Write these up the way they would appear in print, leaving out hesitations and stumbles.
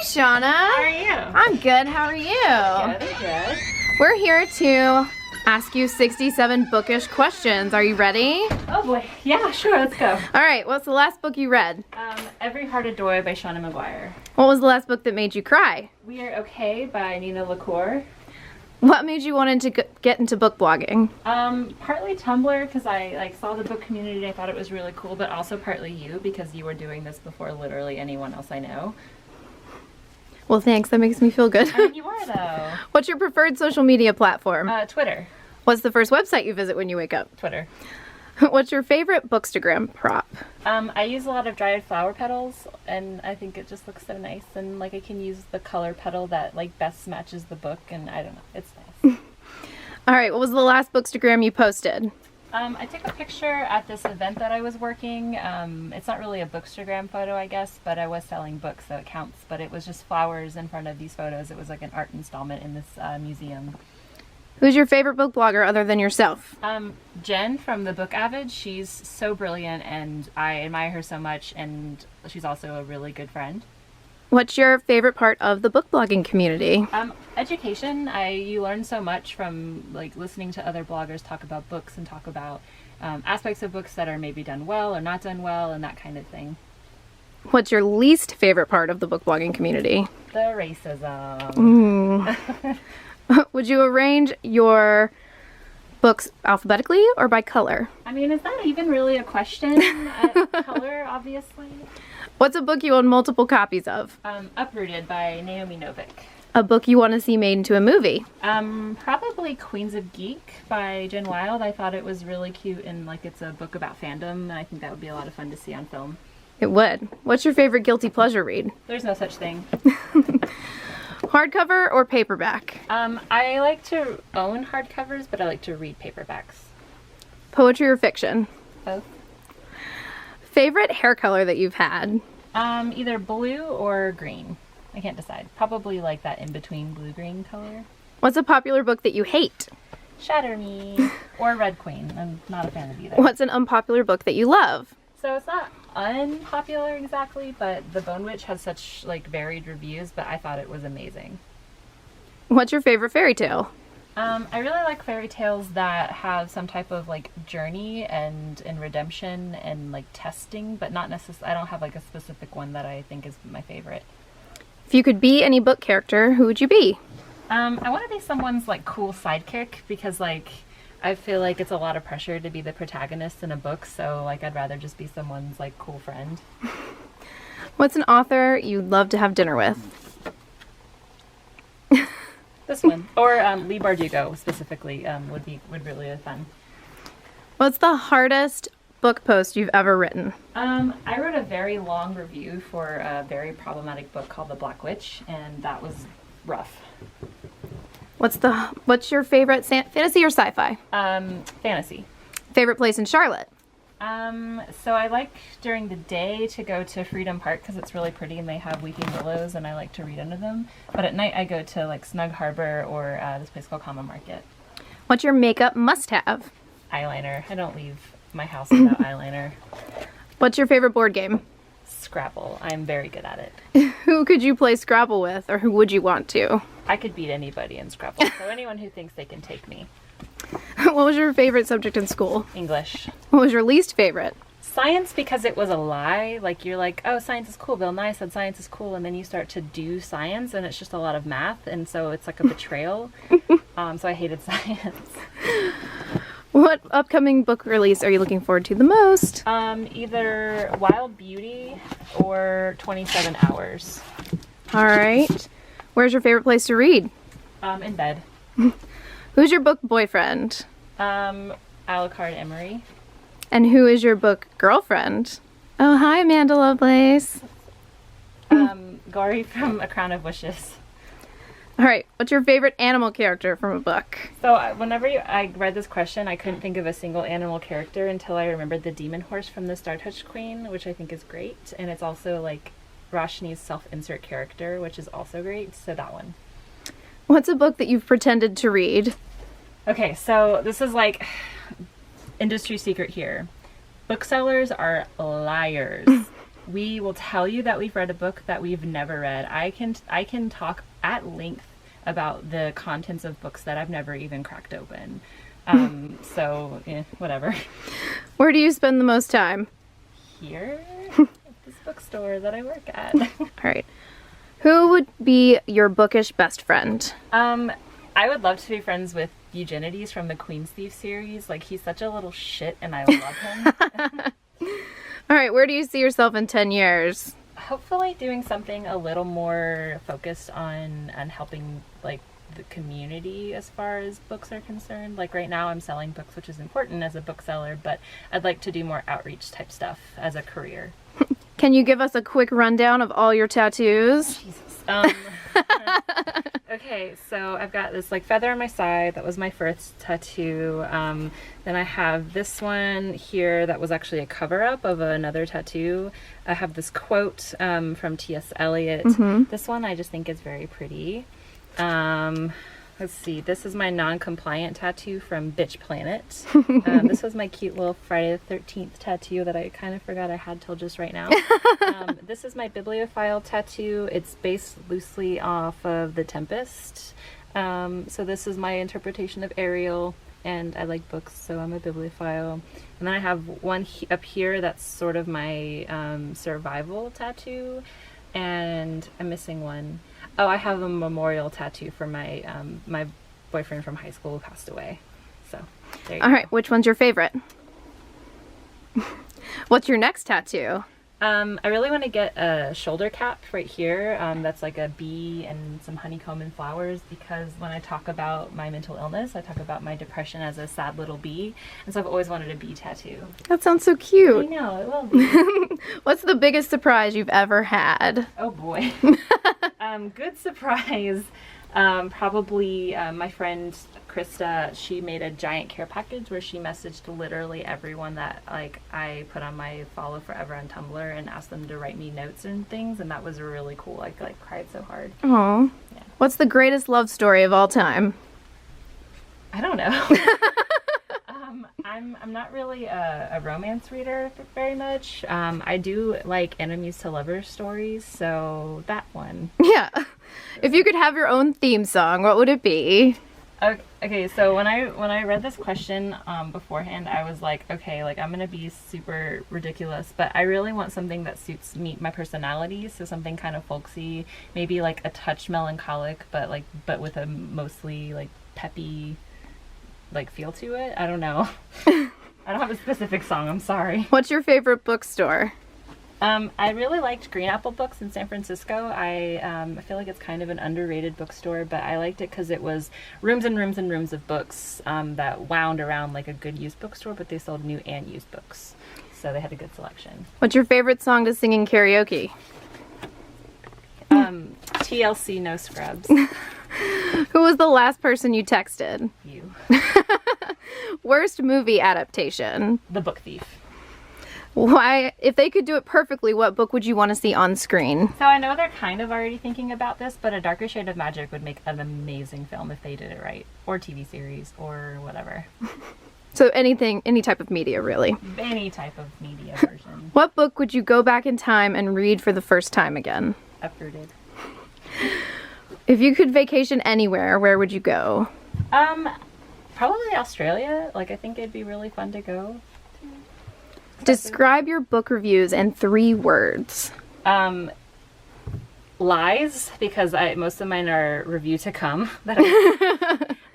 Shauna. How are you? I'm good. How are you? Good. We're here to ask you 67 bookish questions. Are you ready? Oh boy. Yeah, sure. Let's go. All right. What's the last book you read? Every Heart Adoy by Shauna McGuire. What was the last book that made you cry? We Are Okay by Nina LaCour. What made you want to get into book blogging? Partly Tumblr because I saw the book community and I thought it was really cool, but also partly you because you were doing this before literally anyone else I know. Well, thanks. That makes me feel good. I mean, you are though. What's your preferred social media platform? Twitter. What's the first website you visit when you wake up? Twitter. What's your favorite Bookstagram prop? I use a lot of dried flower petals and I think it just looks so nice, and like I can use the color petal that like best matches the book, and I don't know, it's nice. All right, what was the last Bookstagram you posted? I took a picture at this event that I was working. It's not really a Bookstagram photo, I guess, but I was selling books, so it counts. But it was just flowers in front of these photos. It was like an art installment in this museum. Who's your favorite book blogger other than yourself? Jen from the Book Avid. She's so brilliant and I admire her so much, and she's also a really good friend. What's your favorite part of the book blogging community? Education. You learn so much from like listening to other bloggers talk about books and talk about aspects of books that are maybe done well or not done well and that kind of thing. What's your least favorite part of the book blogging community? The racism. Would you arrange your books alphabetically or by color? I mean, is that even really a question? Color, obviously. What's a book you own multiple copies of? Uprooted by Naomi Novik. A book you want to see made into a movie? Probably Queens of Geek by Jen Wilde. I thought it was really cute and like it's a book about fandom, and I think that would be a lot of fun to see on film. It would. What's your favorite guilty pleasure read? There's no such thing. Hardcover or paperback? I like to own hardcovers, but I like to read paperbacks. Poetry or fiction? Both. Favorite hair color that you've had? Either blue or green. I can't decide. Probably like that in-between blue-green color. What's a popular book that you hate? Shatter Me or Red Queen. I'm not a fan of either. What's an unpopular book that you love? So it's not unpopular exactly, but The Bone Witch has such like varied reviews, but I thought it was amazing. What's your favorite fairy tale? I really like fairy tales that have some type of like journey and redemption and like testing, but not necessarily. I don't have like a specific one that I think is my favorite. If you could be any book character, who would you be? I want to be someone's like cool sidekick, because like I feel like it's a lot of pressure to be the protagonist in a book, so like I'd rather just be someone's like cool friend. What's an author you'd love to have dinner with? This one. Or Lee Bardugo specifically would really be fun. What's the hardest book post you've ever written? I wrote a very long review for a very problematic book called The Black Witch, and that was rough. What's your favorite fantasy or sci-fi? Fantasy. Favorite place in Charlotte? So I like during the day to go to Freedom Park because it's really pretty and they have weeping willows and I like to read under them. But at night I go to like Snug Harbor or this place called Common Market. What's your makeup must-have? Eyeliner. I don't leave my house without eyeliner. What's your favorite board game? Scrabble. I'm very good at it. Who could you play Scrabble with, or who would you want to? I could beat anybody in Scrabble, so anyone who thinks they can take me. What was your favorite subject in school? English. What was your least favorite? Science, because it was a lie. Like, you're like, oh, science is cool. Bill Nye said science is cool. And then you start to do science, and it's just a lot of math. And so it's like a betrayal. So I hated science. What upcoming book release are you looking forward to the most? Either Wild Beauty or 27 Hours. All right. Where's your favorite place to read? In bed. Who's your book boyfriend? Alucard Emery. And who is your book girlfriend? Oh, hi, Amanda Lovelace. Gory from A Crown of Wishes. All right. What's your favorite animal character from a book? So whenever I read this question, I couldn't think of a single animal character until I remembered the demon horse from the Star Touch Queen, which I think is great. And it's also like Roshni's self-insert character, which is also great. So that one. What's a book that you've pretended to read? Okay, so this is like industry secret here. Booksellers are liars. we will tell you that we've read a book that we've never read. I can talk at length about the contents of books that I've never even cracked open. So, whatever. Where do you spend the most time? Here at this bookstore that I work at. All right. Who would be your bookish best friend? I would love to be friends with Eugenides from the Queen's Thief series. Like, he's such a little shit and I love him. All right, where do you see yourself in 10 years? Hopefully doing something a little more focused on helping, like, the community as far as books are concerned. Like, right now I'm selling books, which is important as a bookseller, but I'd like to do more outreach type stuff as a career. Can you give us a quick rundown of all your tattoos? Jesus. Okay, so I've got this like feather on my side. That was my first tattoo. Then I have this one here that was actually a cover-up of another tattoo. I have this quote from T.S. Eliot. This one I just think is very pretty. Let's see, this is my non-compliant tattoo from Bitch Planet. This was my cute little Friday the 13th tattoo that I kind of forgot I had till just right now. This is my bibliophile tattoo. It's based loosely off of The Tempest. So this is my interpretation of Ariel, and I like books, so I'm a bibliophile. And then I have one up here that's sort of my survival tattoo, and I'm missing one. Oh, I have a memorial tattoo for my my boyfriend from high school who passed away. So, there you go. All right, which one's your favorite? What's your next tattoo? I really want to get a shoulder cap right here that's like a bee and some honeycomb and flowers, because when I talk about my mental illness, I talk about my depression as a sad little bee, and so I've always wanted a bee tattoo. That sounds so cute. I know, it will be. What's the biggest surprise you've ever had? Oh boy. Good surprise. Probably my friend Krista, she made a giant care package where she messaged literally everyone that like I put on my Follow Forever on Tumblr and asked them to write me notes and things, and that was really cool. I like cried so hard. Aw. Yeah. What's the greatest love story of all time? I don't know. I'm not really a romance reader very much. I do like enemies to lovers stories, so that one. Yeah. If you could have your own theme song, what would it be? Okay, so when I read this question beforehand, I was like, okay, like I'm gonna be super ridiculous, but I really want something that suits my personality. So something kind of folksy, maybe like a touch melancholic, but with a mostly like peppy like feel to it. I don't know. I don't have a specific song, I'm sorry. What's your favorite bookstore? I really liked Green Apple Books in San Francisco. I feel like it's kind of an underrated bookstore, but I liked it because it was rooms and rooms and rooms of books that wound around like a good used bookstore, but they sold new and used books. So they had a good selection. What's your favorite song to sing in karaoke? TLC No Scrubs. Who was the last person you texted? You. Worst movie adaptation? The Book Thief. Why, if they could do it perfectly, what book would you want to see on screen? So I know they're kind of already thinking about this, but A Darker Shade of Magic would make an amazing film if they did it right. Or TV series, or whatever. So anything, any type of media, really. Any type of media version. What book would you go back in time and read for the first time again? Uprooted. If you could vacation anywhere, where would you go? Probably Australia. Like, I think it'd be really fun to go. Describe your book reviews in 3 words. Lies, because most of mine are review to come. Kind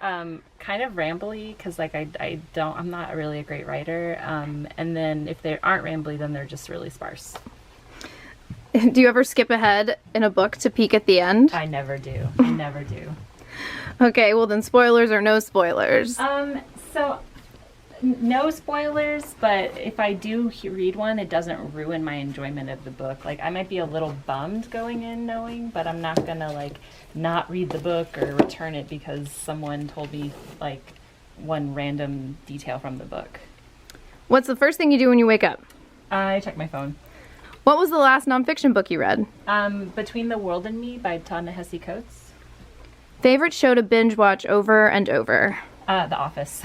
of rambly, because like I'm not really a great writer. And then if they aren't rambly, then they're just really sparse. Do you ever skip ahead in a book to peek at the end? I never do. I never do. Okay, well then spoilers or no spoilers? So no spoilers, but if I do read one, it doesn't ruin my enjoyment of the book. Like, I might be a little bummed going in knowing, but I'm not gonna like not read the book or return it because someone told me like one random detail from the book. What's the first thing you do when you wake up? I check my phone. What was the last nonfiction book you read? Between the World and Me by Ta-Nehisi Coates. Favorite show to binge watch over and over? The Office.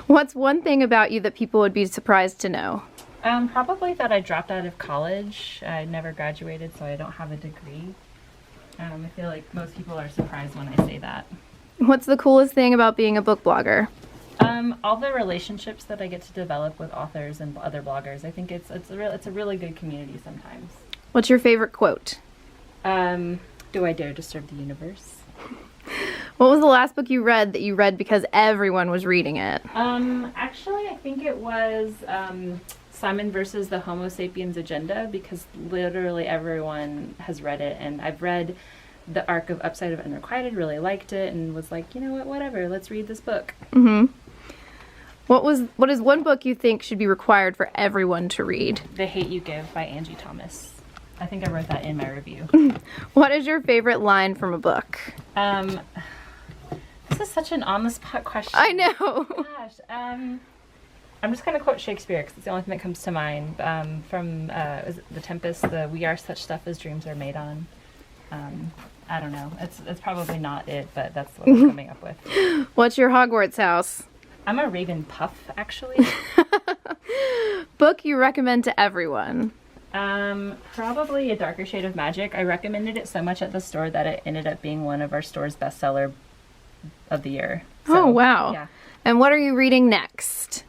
What's one thing about you that people would be surprised to know? Probably that I dropped out of college. I never graduated, so I don't have a degree. I feel like most people are surprised when I say that. What's the coolest thing about being a book blogger? All the relationships that I get to develop with authors and other bloggers. I think it's a really good community sometimes. What's your favorite quote? Do I dare disturb the universe? What was the last book you read that you read because everyone was reading it? Actually, I think it was Simon versus the Homo sapiens agenda, because literally everyone has read it, and I've read the arc of Upside of Unrequited, really liked it, and was like, you know what, whatever, let's read this book. Mm-hmm. What is one book you think should be required for everyone to read? The Hate You Give by Angie Thomas. I think I wrote that in my review. What is your favorite line from a book? This is such an on-the-spot question. I know. Gosh. I'm just going to quote Shakespeare because it's the only thing that comes to mind. From is it The Tempest, the "We are such stuff as dreams are made on." I don't know. It's probably not it, but that's what I'm coming up with. What's your Hogwarts house? I'm a Raven Puff, actually. Book you recommend to everyone? Probably A Darker Shade of Magic. I recommended it so much at the store that it ended up being one of our store's bestseller of the year. So, oh, wow. Yeah. And what are you reading next?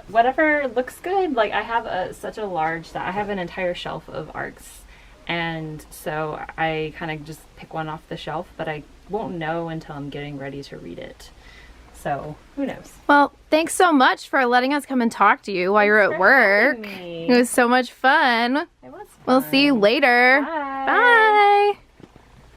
Whatever looks good. Like, I have such a large, I have an entire shelf of arcs. And so I kind of just pick one off the shelf, but I won't know until I'm getting ready to read it. So, who knows? Well, thanks so much for letting us come and talk to you while you're at work. It was so much fun. It was fun. We'll see you later. Bye. Bye.